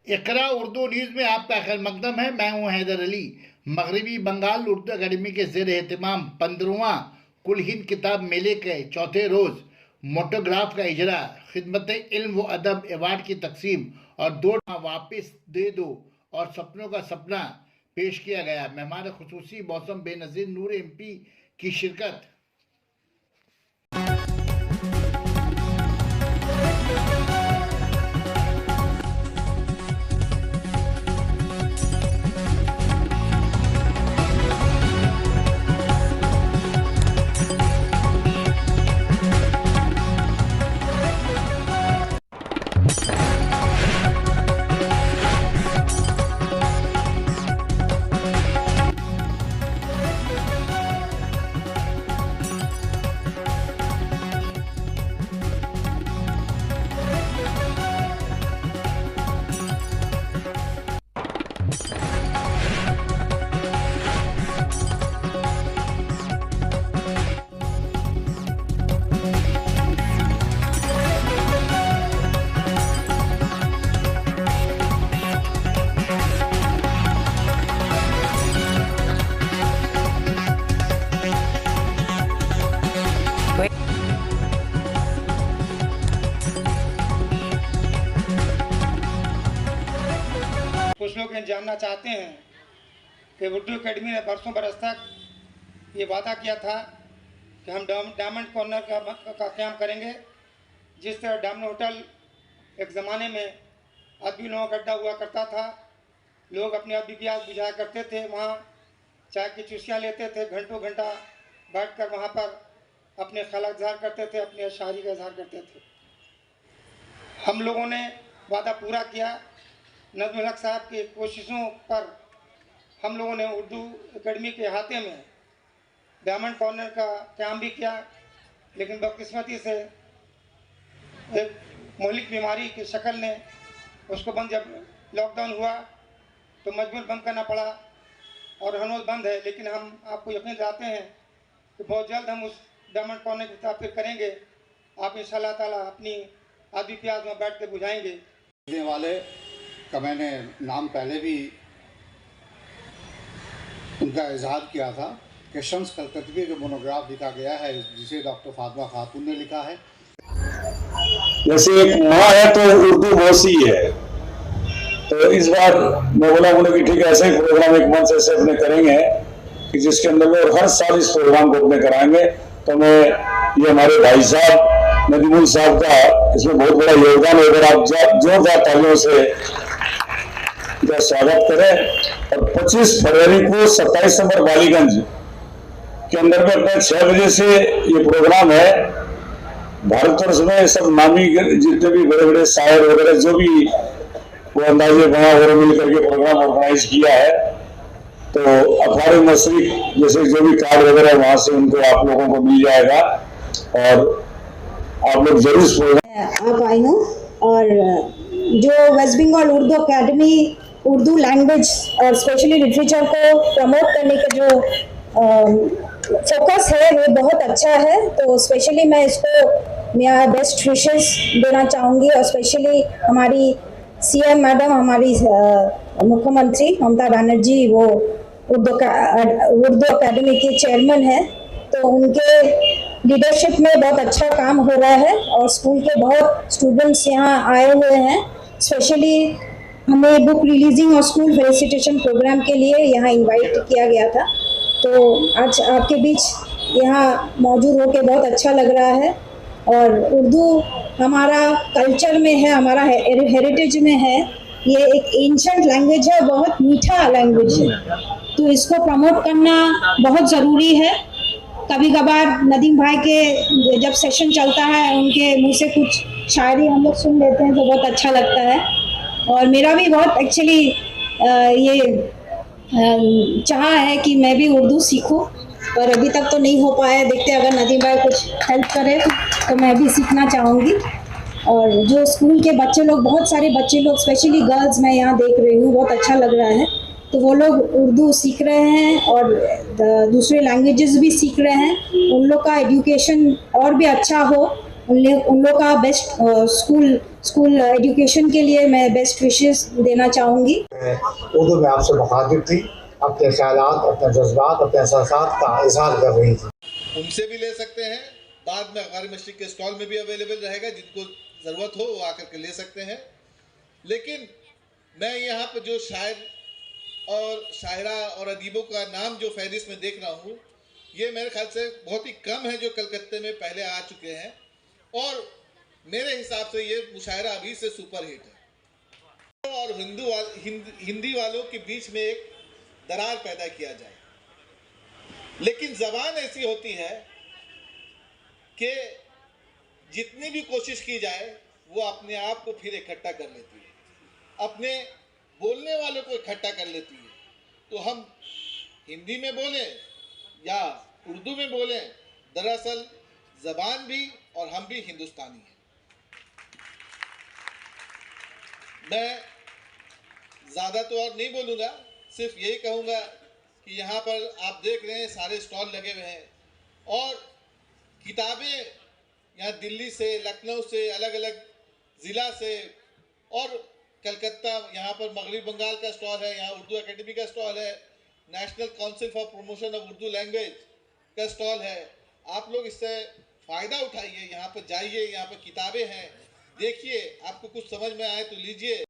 इकरा Urdu news में आपका खैर मकदम है। मैं हूं हैदर अली। मगरबी बंगाल उर्दू अकेडमी के ज़ेर एहतमाम 15वां कुल हिंद किताब मेले के चौथे रोज़ मोटोग्राफ का इजरा, खिदमत इल्म व अदब अवार्ड की तकसीम और दो वापस दे दो और सपनों का सपना पेश किया गया। मेहमान खुसूसी मौसम बेनज़ीर नूर MP की शिरकत। कुछ लोग ये जानना चाहते हैं कि उर्दू अकेडमी ने बरसों बरस तक ये वादा किया था कि हम डायमंड कॉर्नर का क़याम करेंगे। जिस तरह डायमंड होटल एक ज़माने में आदमी लोगों का अड्डा हुआ करता था, लोग अपनी आदमी प्यास बुझाया करते थे, वहाँ चाय की चुस्कियाँ लेते थे, घंटों घंटा बैठ कर वहाँ पर अपने ख्याल इज़हार करते थे, अपने शायरी का इज़हार करते थे। हम लोगों ने वादा पूरा किया। नज़्मुल हक साहब की कोशिशों पर हम लोगों ने उर्दू अकेडमी के अहाते में डायमंड कॉर्नर का क़याम भी किया, लेकिन बदकिस्मती से एक मौलिक बीमारी की शक्ल ने उसको बंद, जब लॉकडाउन हुआ तो मजबूर बंद करना पड़ा और हनोज बंद है। लेकिन हम आपको यकीन दिलाते हैं कि बहुत जल्द हम उस डायमंड कॉर्नर की ताफ़ीर करेंगे। आप इंशाअल्लाह ताला अपनी आदमी प्याज में बैठ के बुझाएंगे। देने वाले का मैंने नाम पहले भी उनका इजहार किया था कि शम्स कलकत्वी जो मोनोग्राफ लिखा गया है, जिसे डॉक्टर फातिमा खातून ने लिखा है। जैसे एक माँ है तो उर्दू मौसी है, तो इस बार मैं बोला कि ठीक है, ऐसे ही प्रोग्राम एक मंच ऐसे अपने करेंगे कि जिसके अंदर में और हर साल इस प्रोग्राम को अपने कराएंगे। तो मैं ये हमारे भाई साहब नदीमुल साहब का इसमें बहुत बड़ा योगदान है। अगर आप जोरदार तालियों से स्वागत करें। और 25 फरवरी को 27 नंबर बालीगंज के अंदर में अपने 6 बजे से ये प्रोग्राम है। भारतवर्ष में सब नामी जितने भी बड़े बड़े शायर वगैरह जो भी वो अंदाजे बना वगैरह मिल करके प्रोग्राम ऑर्गेनाइज किया है। तो अखाड़े मशरिक जैसे जो भी कार्ड वगैरह वहां से उनको आप लोगों को मिल जाएगा और आप लोग जरूर आप आई हूँ। और जो West Bengal Urdu academy Urdu language और स्पेशली लिटरेचर को प्रमोट करने का जो फोकस है वो बहुत अच्छा है। तो स्पेशली मैं इसको मेरा बेस्ट विशेस देना चाहूँगी। और स्पेशली हमारी CM मैडम, हमारी मुख्यमंत्री ममता बनर्जी, वो उर्दू अकेडमी के चेयरमैन है, तो उनके लीडरशिप में बहुत अच्छा काम हो रहा है। और स्कूल के बहुत स्टूडेंट्स यहाँ आए हुए हैं। स्पेशली हमें बुक रिलीजिंग और स्कूल फेलिसिटेशन प्रोग्राम के लिए यहाँ इनवाइट किया गया था। तो आज आपके बीच यहाँ मौजूद होकर बहुत अच्छा लग रहा है। और उर्दू हमारा कल्चर में है, हमारा हेरिटेज में है। ये एक एंशंट लैंग्वेज है, बहुत मीठा लैंग्वेज है, तो इसको प्रमोट करना बहुत ज़रूरी है। कभी कभार नदीम भाई के जब सेशन चलता है, उनके मुंह से कुछ शायरी हम लोग सुन लेते हैं तो बहुत अच्छा लगता है। और मेरा भी बहुत एक्चुअली ये चाह है कि मैं भी उर्दू सीखूं, पर अभी तक तो नहीं हो पाया। देखते हैं, अगर नदीम भाई कुछ हेल्प करे तो मैं भी सीखना चाहूँगी। और जो स्कूल के बच्चे लोग, बहुत सारे बच्चे लोग, स्पेशली गर्ल्स मैं यहाँ देख रही हूँ, बहुत अच्छा लग रहा है। तो वो लोग उर्दू सीख रहे हैं और दूसरे लैंग्वेजेस भी सीख रहे हैं। उन लोग का एजुकेशन और भी अच्छा हो, उन लोग का बेस्ट स्कूल स्कूल एजुकेशन के लिए मैं बेस्ट विशेस देना चाहूँगी। उर्दू में आपसे मुखातिब थी, अपने ख्यालात, अपने जज्बात, अपने एहसासात का इजहार कर रही थी। उनसे भी ले सकते हैं, बाद में अखबारी मशरिक के स्टॉल में भी अवेलेबल रहेगा, जिनको ज़रूरत हो वो आकर के ले सकते हैं। लेकिन मैं यहाँ पर जो शायर और शायरा और अदीबों का नाम जो फहरिस्त में देख रहा हूँ, ये मेरे ख्याल से बहुत ही कम है जो कलकत्ते में पहले आ चुके हैं, और मेरे हिसाब से ये मुशायरा अभी से सुपर हिट है। और हिंदी वालों के बीच में एक दरार पैदा किया जाए। लेकिन ज़बान ऐसी होती है कि जितनी भी कोशिश की जाए वो अपने आप को फिर इकट्ठा कर लेती है, अपने बोलने वालों को इकट्ठा कर लेती है। तो हम हिंदी में बोलें या उर्दू में बोलें, दरअसल ज़बान भी और हम भी हिंदुस्तानी हैं। मैं ज़्यादा तो और नहीं बोलूँगा, सिर्फ यही कहूँगा कि यहाँ पर आप देख रहे हैं सारे स्टॉल लगे हुए हैं, और किताबें यहाँ दिल्ली से, लखनऊ से, अलग अलग ज़िला से, और कलकत्ता, यहाँ पर मगरबी बंगाल का स्टॉल है, यहाँ उर्दू एकेडमी का स्टॉल है, national council for promotion of Urdu language का स्टॉल है। आप लोग इससे फ़ायदा उठाइए, यहाँ पर जाइए, यहाँ पर किताबें हैं, देखिए, आपको कुछ समझ में आए तो लीजिए।